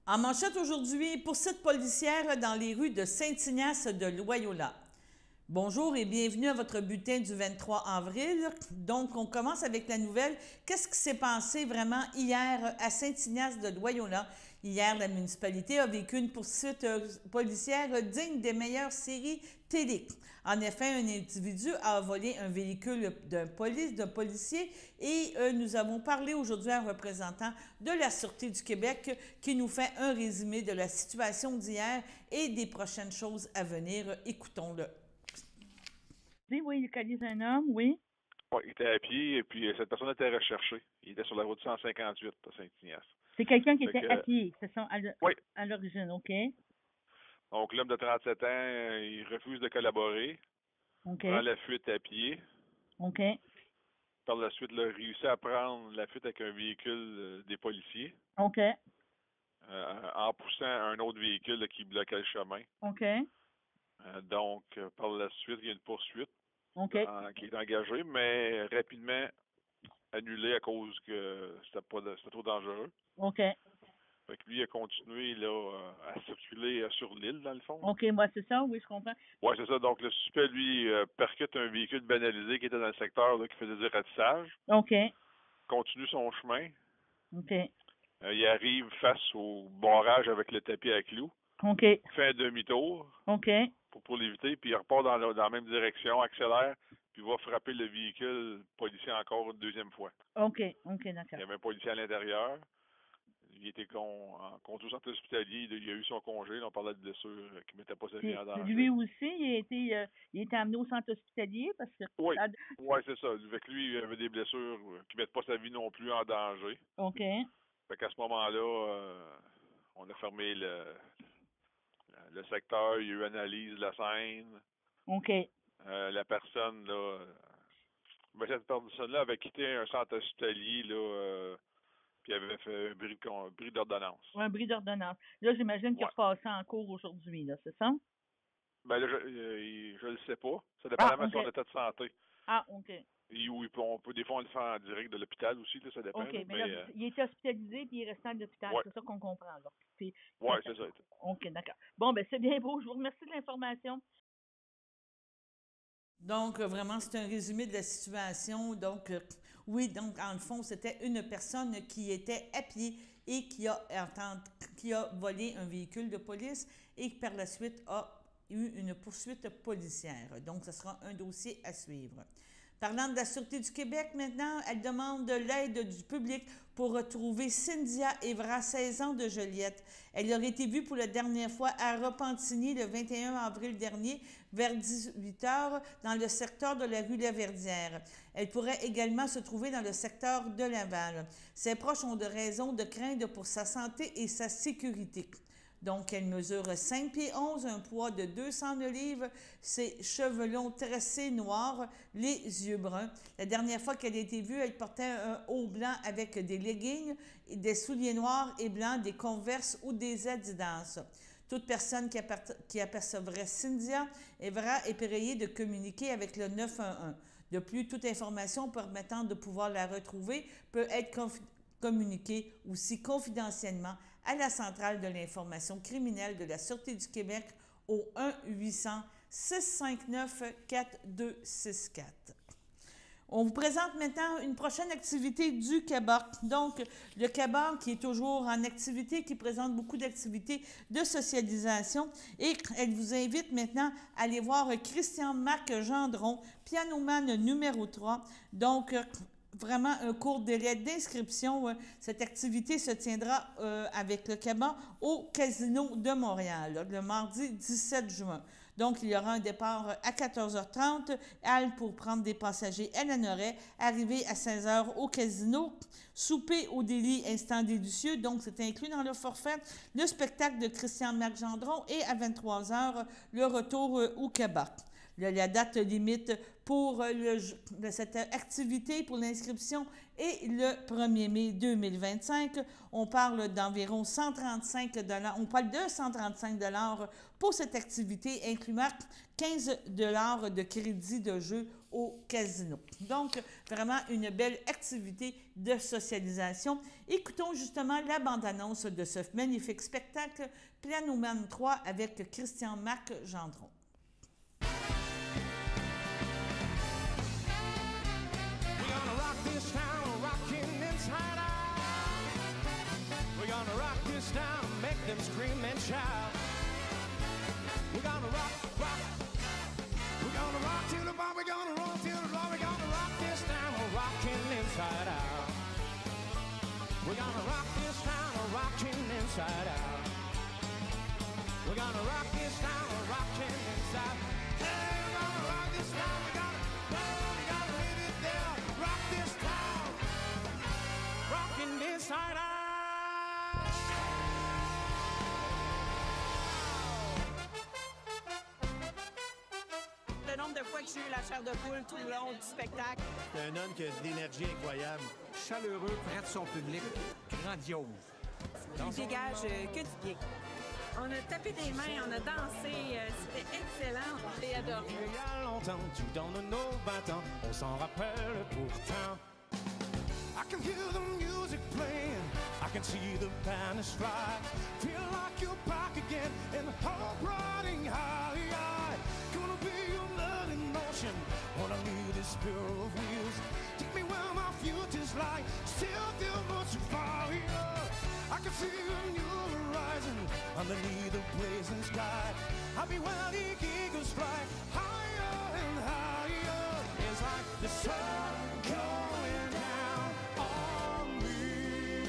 En manchette aujourd'hui, poursuite policière dans les rues de Saint-Ignace de Loyola. Bonjour et bienvenue à votre bulletin du 23 avril. Donc, on commence avec la nouvelle. Qu'est-ce qui s'est passé vraiment hier à Saint-Ignace de Loyola? Hier, la municipalité a vécu une poursuite policière digne des meilleures séries télé. En effet, un individu a volé un véhicule d'un policier et nous avons parlé aujourd'hui à un représentant de la Sûreté du Québec qui nous fait un résumé de la situation d'hier et des prochaines choses à venir. Écoutons-le. Oui, il localise un homme, oui. Oui, il était à pied et puis cette personne était recherchée. Il était sur la route 158 à Saint-Ignace. C'est quelqu'un qui était à pied, c'est ça, oui. À l'origine, OK. Donc, l'homme de 37 ans, il refuse de collaborer. OK. Prend la fuite à pied. OK. Par la suite, il a réussi à prendre la fuite avec un véhicule des policiers. OK. En poussant un autre véhicule qui bloquait le chemin. OK. Donc, par la suite, il y a une poursuite qui est engagée, mais rapidement annulée à cause que c'était trop dangereux. OK. Fait que lui, il a continué là, à circuler sur l'île, dans le fond. OK, moi, c'est ça, oui, je comprends. Oui, c'est ça. Donc, le suspect, lui, percute un véhicule banalisé qui était dans le secteur, là, qui faisait du ratissage. OK. Continue son chemin. OK. Il arrive face au barrage avec le tapis à clous. OK. Fait un demi-tour. OK. Pour l'éviter, puis il repart dans la même direction, accélère, puis va frapper le véhicule policier encore une deuxième fois. OK. OK, d'accord. Il y avait un policier à l'intérieur. Il était conduit au centre hospitalier. Il a eu son congé. On parlait de blessures qui ne mettaient pas sa vie en danger. Lui aussi, il a été amené au centre hospitalier parce que... Oui, c'est ça. Avec lui, il avait des blessures qui ne mettent pas sa vie non plus en danger. OK. Fait qu'à ce moment-là, on a fermé le secteur. Il y a eu analyse de la scène. OK. La personne, là... cette personne-là avait quitté un centre hospitalier, là... Puis il avait fait un bris d'ordonnance. Oui, un bris d'ordonnance. Là, j'imagine qu'il repassé en cours aujourd'hui, là, c'est ça? Ben là, je le sais pas. Ça dépend de son état de santé. Ah, OK. On peut des fois on le fait en direct de l'hôpital aussi, là, ça dépend. OK, mais là, il était hospitalisé puis il est resté à l'hôpital. Ouais. C'est ça qu'on comprend, là. Oui, c'est ça. OK, d'accord. Bon, ben c'est bien beau. Je vous remercie de l'information. Donc, vraiment, c'est un résumé de la situation. Donc, oui, donc, en fond, c'était une personne qui était à pied et qui a volé un véhicule de police et qui, par la suite, a eu une poursuite policière. Donc, ce sera un dossier à suivre. Parlant de la Sûreté du Québec, maintenant, elle demande l'aide du public pour retrouver Cynthia Évra, 16 ans, de Joliette. Elle aurait été vue pour la dernière fois à Repentigny le 21 avril dernier, vers 18 h, dans le secteur de la rue Laverdière. Elle pourrait également se trouver dans le secteur de Laval. Ses proches ont de raisons de craindre pour sa santé et sa sécurité. Donc, elle mesure 5 pieds 11, un poids de 209 livres, ses cheveux longs tressés noirs, les yeux bruns. La dernière fois qu'elle a été vue, elle portait un haut blanc avec des leggings, des souliers noirs et blancs, des Converse ou des Adidas. Toute personne qui apercevrait Cynthia Évra est priée de communiquer avec le 911. De plus, toute information permettant de pouvoir la retrouver peut être communiquée aussi confidentiellement à la centrale de l'information criminelle de la Sûreté du Québec au 1-800-659-4264. On vous présente maintenant une prochaine activité du CABAR. Donc, le CABAR qui est toujours en activité, qui présente beaucoup d'activités de socialisation. Et elle vous invite maintenant à aller voir Christian-Marc Gendron, pianoman numéro 3. Donc, vraiment un court délai d'inscription. Cette activité se tiendra avec le CABAR au Casino de Montréal, le mardi 17 juin. Donc, il y aura un départ à 14h30, halle pour prendre des passagers à Lanoret, arrivée à 16h au casino, souper au délit instant délicieux, donc c'est inclus dans le forfait, le spectacle de Christian-Marc Gendron et à 23h, le retour au CABAR. La date limite pour cette activité, pour l'inscription, est le 1er mai 2025. On parle d'environ 135 $. On parle de 135 $ pour cette activité, incluant 15 $ de crédit de jeu au casino. Donc, vraiment une belle activité de socialisation. Écoutons justement la bande-annonce de ce magnifique spectacle Pianoman 3 avec Christian-Marc Gendron. Make them scream and shout. We're gonna rock, rock. We're gonna rock till the bar. We're gonna roll till the floor. We're gonna rock this town. We're rocking inside out. We're gonna rock this town. We're rocking inside out. We're gonna rock this town. We're rocking inside. Hey, we're gonna rock this town. We gotta leave it there. Rock this town. Rocking inside out. Le nombre de fois que j'ai eu la chair de poule tout le long du spectacle. C'est un homme qui a de l'énergie incroyable. Chaleureux, près de son public, grandiose. Il dégage que du bien. On a tapé des mains, on a dansé, c'était excellent. J'ai adoré. Il y a longtemps, tu donnes nos 20 ans, on s'en rappelle pourtant. I can hear the music playing, I can see the banners fly. Feel like you're back again in the hope riding high. Gonna be your love in motion, when I need this pair of wheels. Take me where my future's like, still feel much far. I can see a new horizon underneath the blazing sky. I'll be where the eagles fly, higher and higher. It's like the sun going down on me.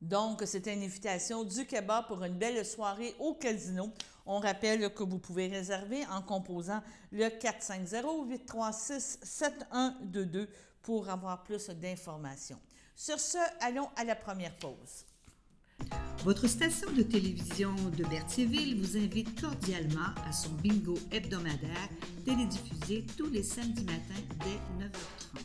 Donc, c'était une invitation du Kebab pour une belle soirée au casino. On rappelle que vous pouvez réserver en composant le 450-836-7122 pour avoir plus d'informations. Sur ce, allons à la première pause. Votre station de télévision de Berthierville vous invite cordialement à son bingo hebdomadaire télédiffusé tous les samedis matins dès 9h30.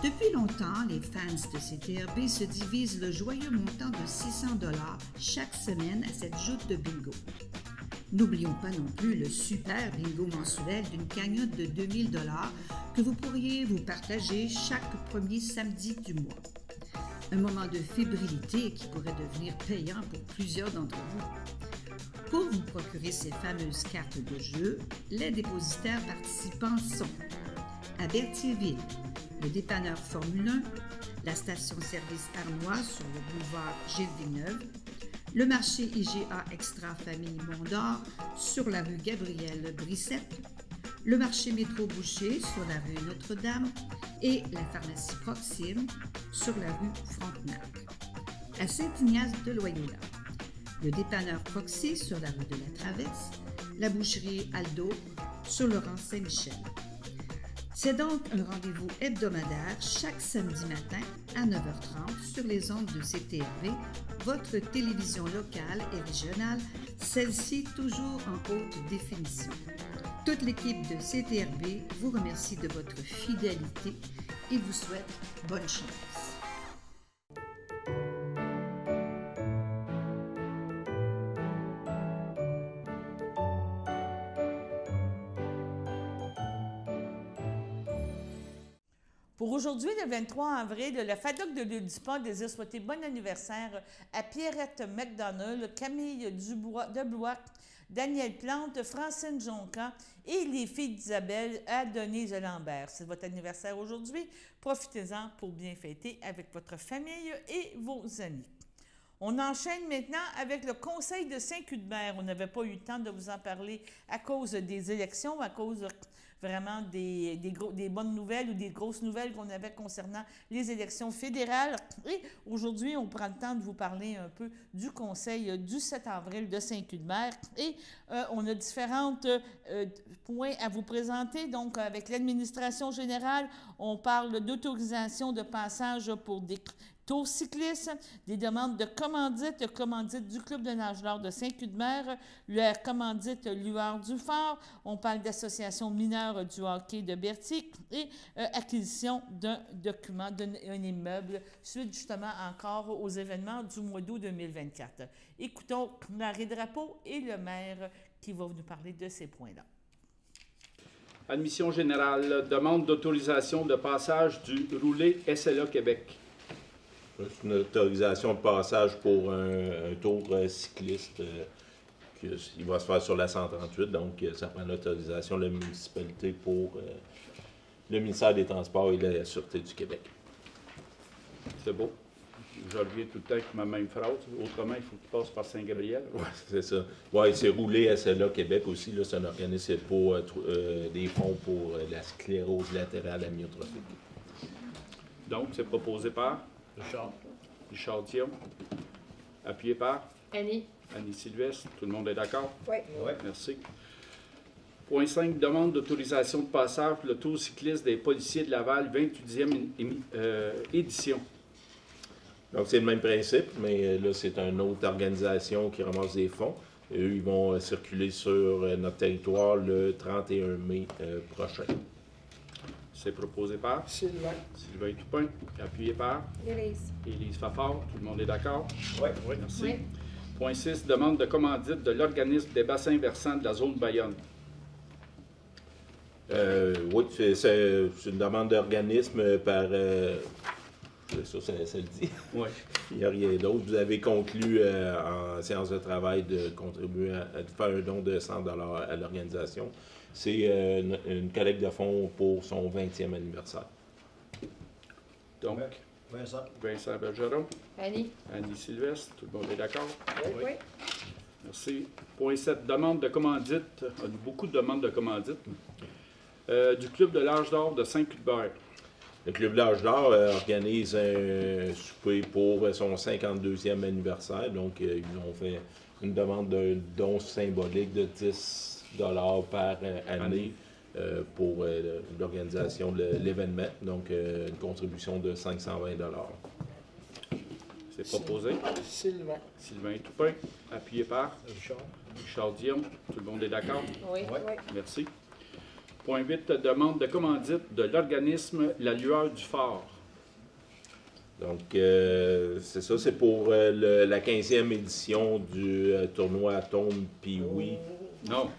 Depuis longtemps, les fans de CTRB se divisent le joyeux montant de 600 $ chaque semaine à cette joute de bingo. N'oublions pas non plus le super bingo mensuel d'une cagnotte de 2000 $ que vous pourriez vous partager chaque premier samedi du mois. Un moment de fébrilité qui pourrait devenir payant pour plusieurs d'entre vous. Pour vous procurer ces fameuses cartes de jeu, les dépositaires participants sont à Berthierville, le dépanneur Formule 1, la station-service Arnois sur le boulevard Gilles Villeneuve, le marché IGA Extra Famille Mondor sur la rue Gabrielle Brissette, le marché Métro Boucher sur la rue Notre-Dame et la pharmacie Proxime sur la rue Frontenac. À Saint-Ignace de Loyola, le dépanneur Proxy sur la rue de la Traverse, la boucherie Aldo sur le rang Saint-Michel. C'est donc un rendez-vous hebdomadaire chaque samedi matin à 9h30 sur les ondes de CTRB, votre télévision locale et régionale, celle-ci toujours en haute définition. Toute l'équipe de CTRB vous remercie de votre fidélité et vous souhaite bonne chance. Pour aujourd'hui, le 23 avril, la FADOC de l'île du Pont désire souhaiter bon anniversaire à Pierrette McDonald, Camille Dubois de Blois, Daniel Plante, Francine Jonca et les filles d'Isabelle à Denise Lambert. C'est votre anniversaire aujourd'hui. Profitez-en pour bien fêter avec votre famille et vos amis. On enchaîne maintenant avec le Conseil de Saint-Cuthbert. On n'avait pas eu le temps de vous en parler à cause des élections, à cause vraiment des bonnes nouvelles ou des grosses nouvelles qu'on avait concernant les élections fédérales. Et aujourd'hui, on prend le temps de vous parler un peu du Conseil du 7 avril de Saint-Cuthbert. Et on a différents points à vous présenter. Donc, avec l'administration générale, on parle d'autorisation de passage pour Tour cycliste, des demandes de commandite du Club de nage d'or de Saint-Cuthbert, la commandite Lueur du Fort, on parle d'association mineure du hockey de Berthier et acquisition d'un document, d'un immeuble, suite justement encore aux événements du mois d'août 2024. Écoutons Marie Drapeau et le maire qui va nous parler de ces points-là. Admission générale, demande d'autorisation de passage du roulé SLA Québec. C'est une autorisation de passage pour un tour cycliste qui va se faire sur la 138. Donc, ça prend l'autorisation de la municipalité pour le ministère des Transports et la Sûreté du Québec. C'est beau. Je reviens tout le temps avec ma même phrase. Autrement, il faut qu'il passe par Saint-Gabriel. Oui, c'est ça. Oui, c'est roulé SLA Québec aussi. Là, c'est un organisme pour des fonds pour la sclérose latérale amyotrophique. Donc, c'est proposé par Richard Dion. Appuyé par Annie Sylvestre. Tout le monde est d'accord? Oui. Merci. Point 5, demande d'autorisation de passage pour le tour cycliste des policiers de Laval, 28e édition. Donc, c'est le même principe, mais là, c'est une autre organisation qui ramasse des fonds. Eux, ils vont circuler sur notre territoire le 31 mai prochain. C'est proposé par Sylvain Toupin. Appuyé par Élise Fafard. Tout le monde est d'accord? Oui. Merci. Oui. Point 6, demande de commandite de l'organisme des bassins versants de la zone Bayonne. Oui, c'est une demande d'organisme par... ça le dit. Oui. Il n'y a rien d'autre. Vous avez conclu en séance de travail de contribuer à faire un don de 100 $ à l'organisation. C'est une collecte de fonds pour son 20e anniversaire. Donc, Vincent Bergeron. Annie Sylvestre. Tout le monde est d'accord? Oui. Merci. Point 7, demande de commandite. Beaucoup de demandes de commandite. Du Club de l'Âge d'Or de Saint-Cuthbert. Le Club de l'Âge d'Or organise un souper pour son 52e anniversaire. Donc, ils ont fait une demande d'un don symbolique de 10 $ par année pour l'organisation de l'événement. Donc, une contribution de 520 $. C'est proposé. Sylvain Toupin. Appuyé par Richard Dion. Tout le monde est d'accord? Oui. Merci. Point 8, demande de commandite de l'organisme La Lueur du Fort. Donc, c'est ça, c'est pour la 15e édition du tournoi Atome Pee-Wee. Non.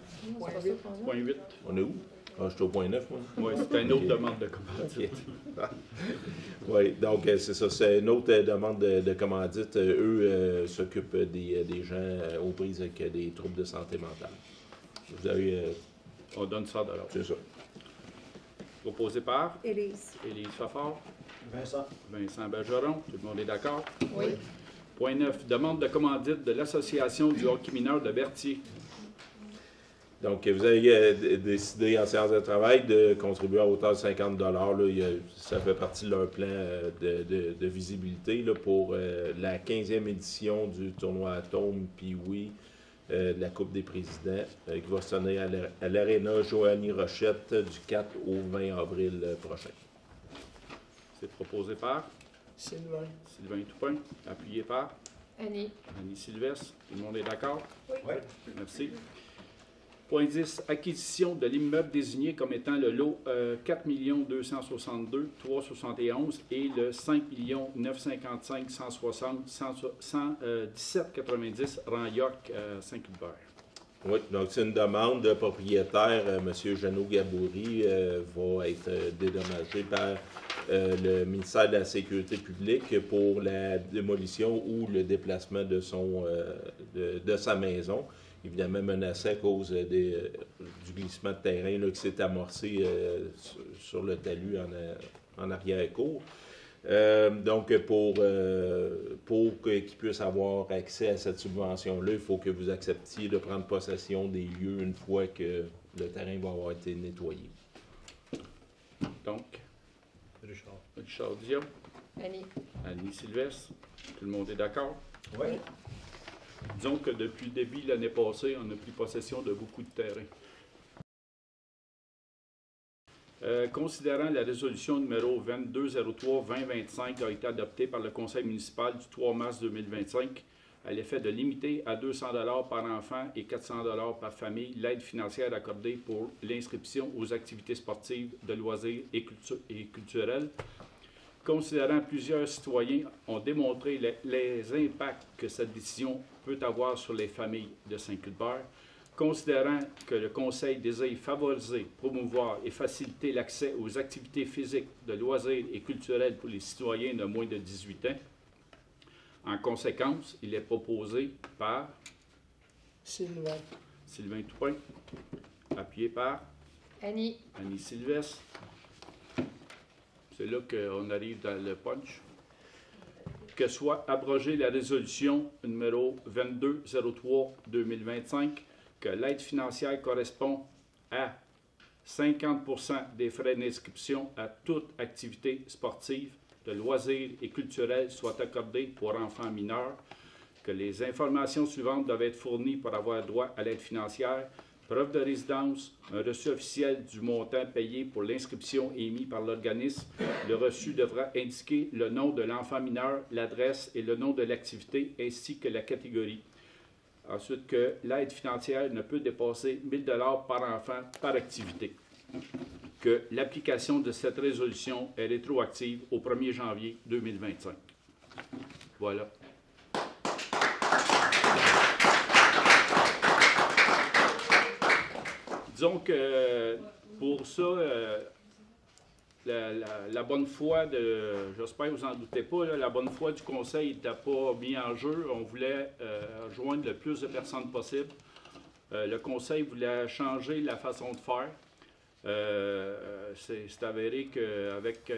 Point 8. On est où? Ah, je suis au point 9, moi. Oui, c'est une autre demande de commandite. Oui, donc c'est ça, c'est une autre demande de commandite. Eux s'occupent des gens aux prises avec des troubles de santé mentale. Vous avez... On donne 100 $. C'est ça. Proposé par Élise Fafard. Vincent Bergeron. Tout le monde est d'accord? Oui. Point 9, demande de commandite de l'Association du hockey mineur de Berthier. Donc, vous avez décidé en séance de travail de contribuer à hauteur de 50 $. Là, ça fait partie de leur plan de visibilité là, pour la 15e édition du tournoi Atome Pee-Wee de la Coupe des présidents qui va se tenir à l'Aréna Joanie Rochette du 4 au 20 avril prochain. C'est proposé par Sylvain Toupin. Appuyé par Annie Sylvestre. Tout le monde est d'accord? Oui. Merci. Point 10, acquisition de l'immeuble désigné comme étant le lot 4 262 371 et le 5 955 160 1790 rang York Saint-Cuthbert. Oui, donc c'est une demande de propriétaire, M. Jeannot Gabouri, va être dédommagé par le ministère de la Sécurité publique pour la démolition ou le déplacement de sa maison. Évidemment menacé à cause du glissement de terrain là, qui s'est amorcé sur le talus en arrière-cour. Donc, pour qu'il puisse avoir accès à cette subvention-là, il faut que vous acceptiez de prendre possession des lieux une fois que le terrain va avoir été nettoyé. Donc, Richard Dion. Annie Sylvestre. Tout le monde est d'accord? Oui. Disons que depuis le début de l'année passée, on a pris possession de beaucoup de terrain. Considérant la résolution numéro 2203-2025 a été adoptée par le Conseil municipal du 3 mars 2025 à l'effet de limiter à 200 $ par enfant et 400 $ par famille l'aide financière accordée pour l'inscription aux activités sportives, de loisirs et culturelles. Considérant plusieurs citoyens ont démontré les impacts que cette décision peut avoir sur les familles de Saint-Cuthbert, considérant que le Conseil désire favoriser, promouvoir et faciliter l'accès aux activités physiques, de loisirs et culturelles pour les citoyens de moins de 18 ans, en conséquence, il est proposé par Sylvain Toupin, appuyé par Annie Sylvestre. C'est là qu'on arrive dans le punch. Que soit abrogée la résolution numéro 2203-2025, que l'aide financière correspond à 50 % des frais d'inscription à toute activité sportive, de loisirs et culturels soit accordés pour enfants mineurs, que les informations suivantes doivent être fournies pour avoir droit à l'aide financière: preuve de résidence, un reçu officiel du montant payé pour l'inscription émis par l'organisme. Le reçu devra indiquer le nom de l'enfant mineur, l'adresse et le nom de l'activité, ainsi que la catégorie. Ensuite, que l'aide financière ne peut dépasser 1 000 $ par enfant par activité. Que l'application de cette résolution est rétroactive au 1er janvier 2025. Voilà. Disons que pour ça, la bonne foi j'espère que vous n'en doutez pas, la bonne foi du Conseil n'était pas mis en jeu. On voulait rejoindre le plus de personnes possible. Le Conseil voulait changer la façon de faire. C'est avéré qu'avec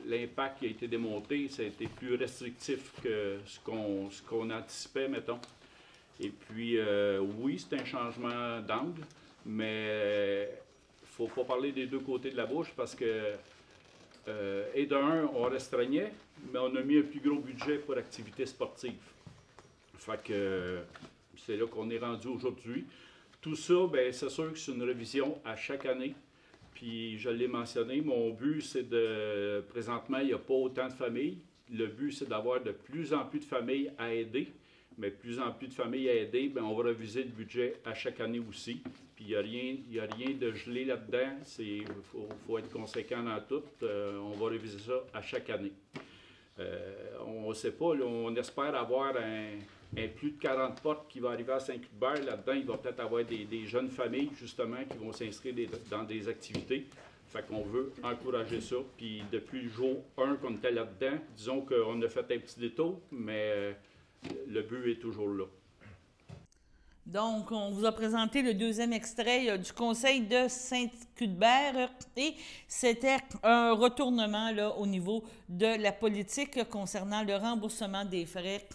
l'impact qui a été démontré, ça a été plus restrictif que ce qu'on anticipait, mettons. Et puis, oui, c'est un changement d'angle, mais il ne faut pas parler des deux côtés de la bouche parce que, et d'un, on restreignait, mais on a mis un plus gros budget pour activités sportives. Fait que c'est là qu'on est rendu aujourd'hui. Tout ça, bien, c'est sûr que c'est une révision à chaque année. Puis, je l'ai mentionné, mon but, c'est de... Présentement, il n'y a pas autant de familles. Le but, c'est d'avoir de plus en plus de familles à aider. Mais plus en plus de familles à aider, bien, on va réviser le budget à chaque année aussi. Puis, il n'y a rien de gelé là-dedans. Il faut être conséquent dans tout. On va réviser ça à chaque année. On ne sait pas, là, on espère avoir un plus de 40 portes qui va arriver à Saint-Cuthbert. Là-dedans, il va peut-être avoir des jeunes familles, justement, qui vont s'inscrire dans des activités. Fait qu'on veut encourager ça. Puis depuis le jour 1 qu'on était là-dedans, disons qu'on a fait un petit détour, mais le but est toujours là. Donc, on vous a présenté le deuxième extrait du Conseil de Saint-Cuthbert et c'était un retournement là, au niveau de la politique concernant le remboursement des frais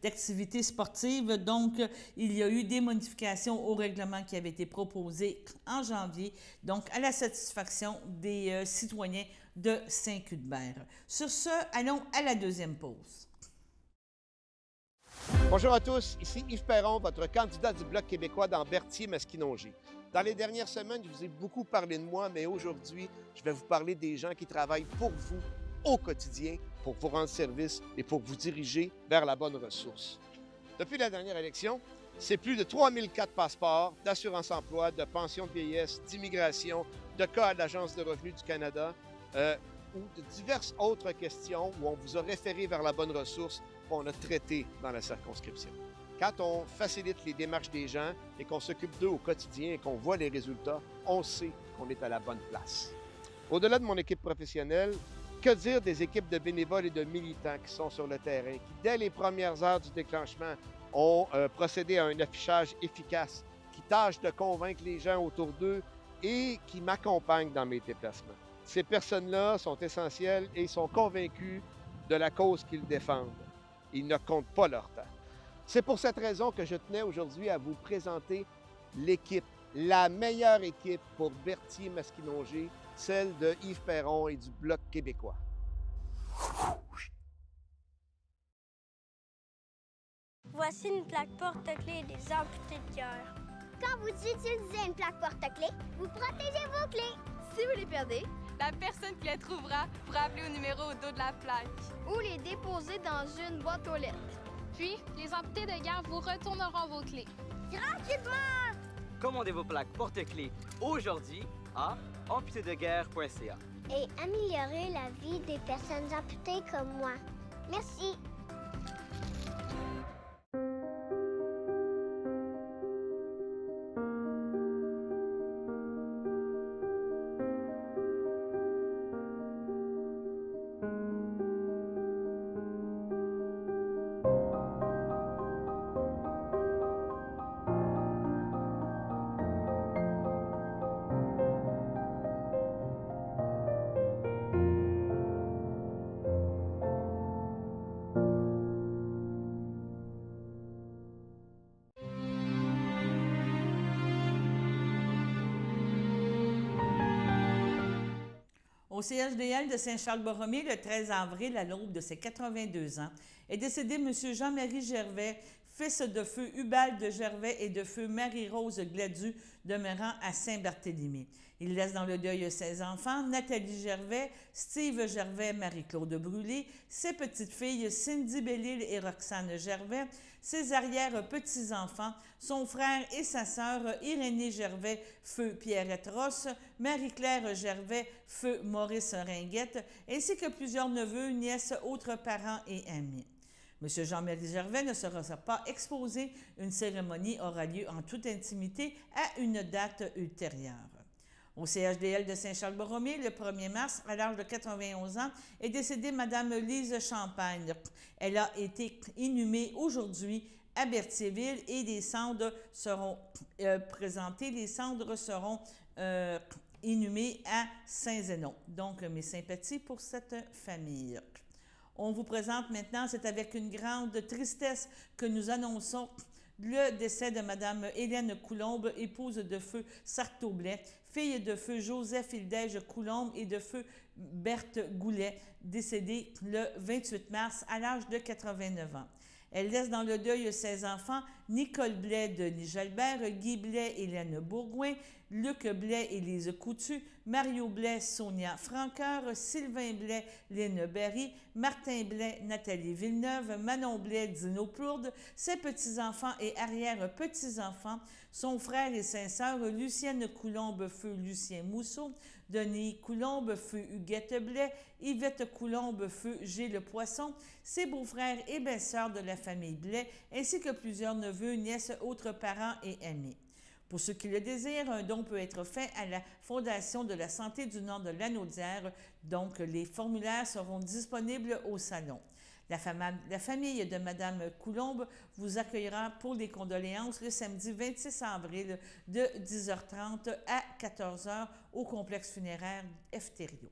d'activités sportives. Donc, il y a eu des modifications au règlement qui avait été proposé en janvier, donc à la satisfaction des citoyens de Saint-Cuthbert. Sur ce, allons à la deuxième pause. Bonjour à tous, ici Yves Perron, votre candidat du Bloc québécois dans Berthier-Masquinongé. Dans les dernières semaines, je vous ai beaucoup parlé de moi, mais aujourd'hui, je vais vous parler des gens qui travaillent pour vous au quotidien, pour vous rendre service et pour vous diriger vers la bonne ressource. Depuis la dernière élection, c'est plus de 3004 passeports d'assurance-emploi, de pension de vieillesse, d'immigration, de cas à l'Agence de revenus du Canada ou de diverses autres questions où on vous a référé vers la bonne ressource qu'on a traité dans la circonscription. Quand on facilite les démarches des gens et qu'on s'occupe d'eux au quotidien et qu'on voit les résultats, on sait qu'on est à la bonne place. Au-delà de mon équipe professionnelle, que dire des équipes de bénévoles et de militants qui sont sur le terrain, qui, dès les premières heures du déclenchement, ont procédé à un affichage efficace, qui tâchent de convaincre les gens autour d'eux et qui m'accompagnent dans mes déplacements. Ces personnes-là sont essentielles et sont convaincus de la cause qu'ils défendent. Ils ne comptent pas leur temps. C'est pour cette raison que je tenais aujourd'hui à vous présenter l'équipe, la meilleure équipe pour Berthier-Masquinongé, celle de Yves Perron et du Bloc québécois. Voici une plaque porte-clés des amputés de cœur. Quand vous utilisez une plaque porte-clés, vous protégez vos clés. Si vous les perdez, la personne qui les trouvera pourra appeler au numéro au dos de la plaque. Ou les déposer dans une boîte aux lettres. Puis, les entités de guerre vous retourneront vos clés. Gratuitement! Commandez vos plaques porte-clés aujourd'hui à amputédeguerre.ca. Et améliorer la vie des personnes amputées comme moi. Merci. Au CHDL de Saint-Charles-Borromée, le 13 avril, à l'aube de ses 82 ans, est décédé M. Jean-Marie Gervais, fils de feu Ubalde Gervais et de feu Marie-Rose Gladu, demeurant à Saint-Barthélemy. Il laisse dans le deuil 16 enfants, Nathalie Gervais, Steve Gervais, Marie-Claude Brûlé, ses petites-filles Cindy Bellil et Roxane Gervais, ses arrière-petits-enfants, son frère et sa sœur Irénée Gervais, feu Pierrette Rosse, Marie-Claire Gervais, feu Maurice Ringuette, ainsi que plusieurs neveux, nièces, autres parents et amis. M. Jean-Marie Gervais ne sera pas exposé. Une cérémonie aura lieu en toute intimité à une date ultérieure. Au CHDL de Saint-Charles-Borromée, le 1er mars, à l'âge de 91 ans, est décédée Mme Lise Champagne. Elle a été inhumée aujourd'hui à Berthierville et des cendres seront présentées. Les cendres seront inhumées à Saint-Zénon. Donc, mes sympathies pour cette famille. On vous présente maintenant, c'est avec une grande tristesse que nous annonçons le décès de Mme Hélène Coulombe, épouse de feu Sartoblet, fille de feu Joseph Hildège Coulombe et de feu Berthe Goulet, décédée le 28 mars à l'âge de 89 ans. Elle laisse dans le deuil 16 enfants, Nicole Blais, Denis Jalbert, Guy Blais, Hélène Bourgoin, Luc Blais, Élise Coutu, Mario Blais, Sonia Franqueur, Sylvain Blais, Lynne Berry, Martin Blais, Nathalie Villeneuve, Manon Blais, Dino Plourde, ses petits-enfants et arrière-petits-enfants, son frère et sa sœur, Lucienne Coulombe, feu Lucien Mousseau, Denis Coulombe, feu Huguette Blais, Yvette Coulombe, feu Gilles Poisson, ses beaux-frères et belles-sœurs de la famille Blais, ainsi que plusieurs neveux, nièces, autres parents et amis. Pour ceux qui le désirent, un don peut être fait à la Fondation de la santé du Nord de Lanaudière, donc les formulaires seront disponibles au salon. La famille de Mme Coulombe vous accueillera pour les condoléances le samedi 26 avril de 10h30 à 14h au complexe funéraire Efterio.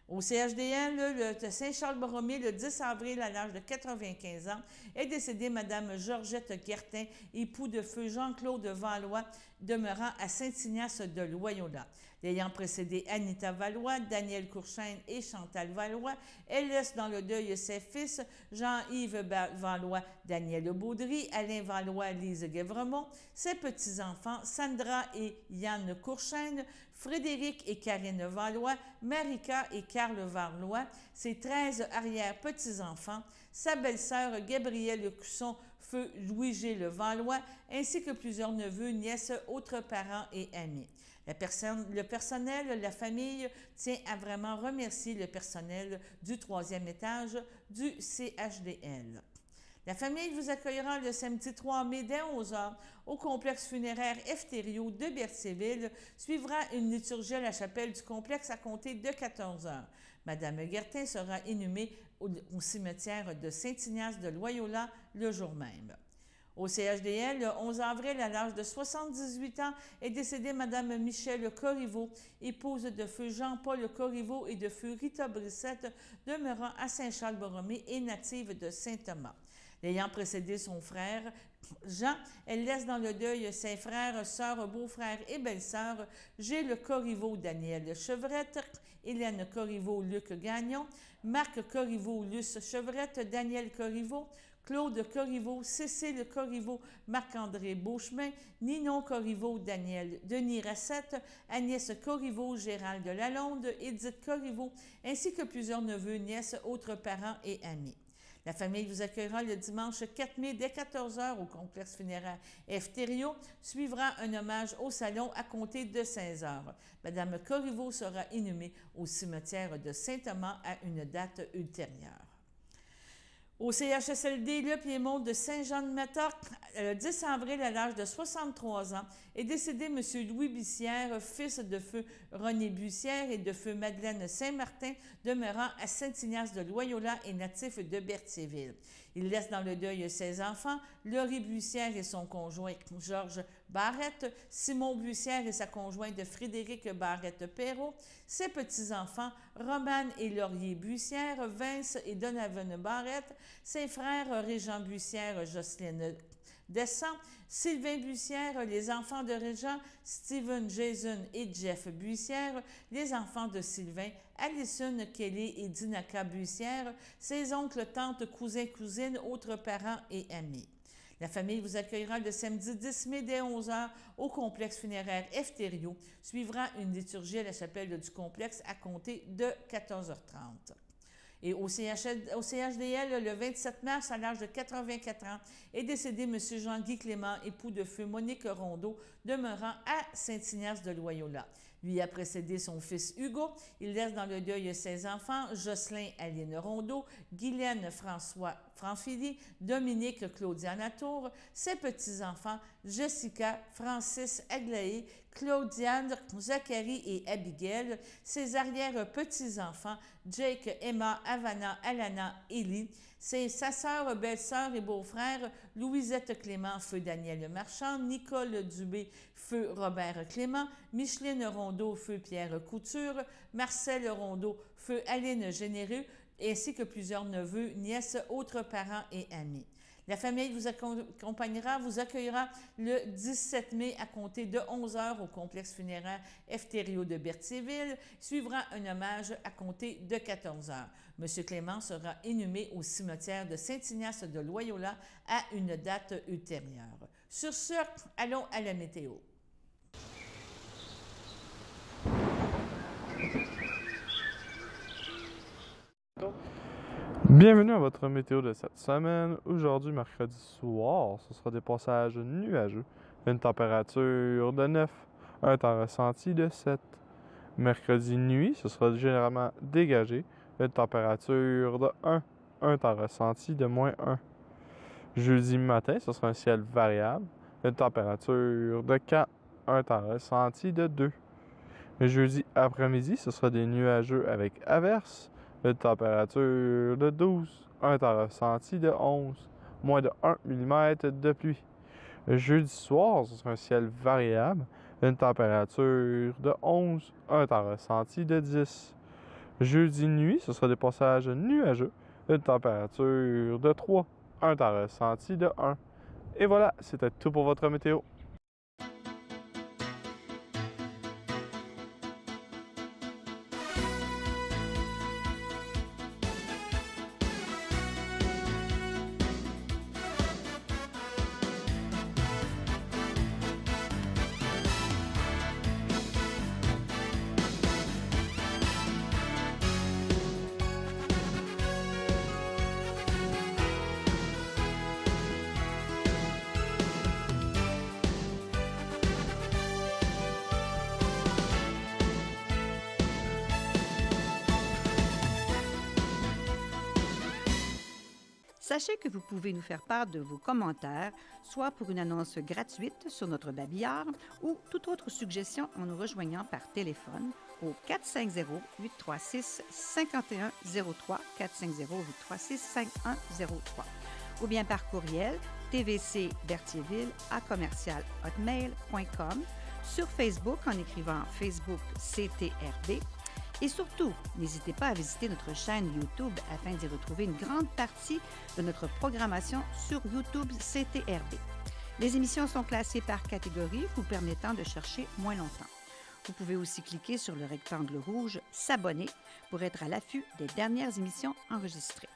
Au CHDL de Saint-Charles-Borromée, le 10 avril, à l'âge de 95 ans, est décédée Mme Georgette Guertin, époux de feu Jean-Claude Valois, demeurant à Saint-Ignace de Loyola. L'ayant précédé Anita Valois, Daniel Courchaine et Chantal Valois, elle laisse dans le deuil ses fils Jean-Yves Valois, Daniel Baudry, Alain Valois, Lise Guévremont, ses petits-enfants Sandra et Yann Courchaine, Frédéric et Karine Valois, Marika et Carl Valois, ses 13 arrière-petits-enfants, sa belle-sœur Gabrielle Cusson, feu Louis-Gilles Valois, ainsi que plusieurs neveux, nièces, autres parents et amis. Le personnel, la famille tient à vraiment remercier le personnel du 3e étage du CHDL. La famille vous accueillera le samedi 3 mai dès 11h au complexe funéraire Efterio de Berthierville. Suivra une liturgie à la chapelle du complexe à compter de 14h. Madame Guertin sera inhumée au cimetière de Saint-Ignace de Loyola le jour même. Au CHDL, le 11 avril, à l'âge de 78 ans, est décédée Mme Michelle Corriveau, épouse de feu Jean-Paul Corriveau et de feu Rita Brissette, demeurant à Saint-Charles-Borromée et native de Saint-Thomas. L'ayant précédé son frère Jean, elle laisse dans le deuil ses frères, sœurs, beaux-frères et belles-sœurs, Gilles Corriveau, Daniel Chevrette, Hélène Corriveau, Luc Gagnon, Marc Corriveau, Luce Chevrette, Daniel Corriveau, Claude Corriveau, Cécile Corriveau, Marc-André Beauchemin, Ninon Corriveau, Daniel Denis Rassette, Agnès Corriveau, Gérald Lalonde, Édith Corriveau, ainsi que plusieurs neveux, nièces, autres parents et amis. La famille vous accueillera le dimanche 4 mai dès 14h au complexe funéraire F. Thériault. Suivra un hommage au salon à compter de 16h. Madame Corriveau sera inhumée au cimetière de Saint-Thomas à une date ultérieure. Au CHSLD Le Piémont de Saint-Jean-de-Mata, le 10 avril, à l'âge de 63 ans, est décédé M. Louis Bussière, fils de feu René Bussière et de feu Madeleine Saint-Martin, demeurant à Saint-Ignace de Loyola et natif de Berthierville. Il laisse dans le deuil ses enfants, Laurie Bussière et son conjoint Georges Barrette, Simon Bussière et sa conjointe Frédéric Barrette-Perrault, ses petits-enfants Romane et Laurier Bussière, Vince et Donovan Barrette, ses frères Régent Bussière, Jocelyne Descend, Sylvain Bussière, les enfants de Régent, Steven, Jason et Jeff Bussière, les enfants de Sylvain, Alison, Kelly et Dinaka Bussière, ses oncles, tantes, cousins, cousines, autres parents et amis. La famille vous accueillera le samedi 10 mai dès 11h au complexe funéraire F. Thériault. Suivra une liturgie à la chapelle du complexe à compter de 14h30. Et au CHDL, le 27 mars, à l'âge de 84 ans, est décédé M. Jean-Guy Clément, époux de feu Monique Rondeau, demeurant à Saint-Ignace de Loyola. Lui a précédé son fils Hugo. Il laisse dans le deuil ses enfants, Jocelyn Aline Rondeau, Guylaine François Franfili, Dominique Claudiane Tour, ses petits-enfants, Jessica, Francis Aglaé, Claudiane, Zachary et Abigail, ses arrière-petits-enfants, Jake, Emma, Havana, Alana, Élie, sa sœur, belle-sœur et beau-frère, Louisette Clément, feu Daniel Marchand, Nicole Dubé, feu Robert Clément, Micheline Rondeau, feu Pierre Couture, Marcel Rondeau, feu Aline Généreux, ainsi que plusieurs neveux, nièces, autres parents et amis. La famille vous accueillera le 17 mai à compter de 11h au complexe funéraire F. Thériault de Berthierville. Suivra un hommage à compter de 14h. M. Clément sera inhumé au cimetière de Saint-Ignace de Loyola à une date ultérieure. Sur ce, allons à la météo. Bienvenue à votre météo de cette semaine. Aujourd'hui, mercredi soir, ce sera des passages nuageux. Une température de 9, un temps ressenti de 7. Mercredi nuit, ce sera généralement dégagé. Une température de 1, un temps ressenti de -1. Jeudi matin, ce sera un ciel variable. Une température de 4, un temps ressenti de 2. Jeudi après-midi, ce sera des nuageux avec averses. Une température de 12, un temps ressenti de 11, moins de 1 mm de pluie. Jeudi soir, ce sera un ciel variable, une température de 11, un temps ressenti de 10. Jeudi nuit, ce sera des passages nuageux, une température de 3, un temps ressenti de 1. Et voilà, c'était tout pour votre météo. Sachez que vous pouvez nous faire part de vos commentaires, soit pour une annonce gratuite sur notre babillard ou toute autre suggestion en nous rejoignant par téléphone au 450-836-5103, 450-836-5103, ou bien par courriel tvcberthierville@hotmail.com, sur Facebook en écrivant Facebook CTRB. Et surtout, n'hésitez pas à visiter notre chaîne YouTube afin d'y retrouver une grande partie de notre programmation sur YouTube CTRB. Les émissions sont classées par catégorie, vous permettant de chercher moins longtemps. Vous pouvez aussi cliquer sur le rectangle rouge « S'abonner » pour être à l'affût des dernières émissions enregistrées.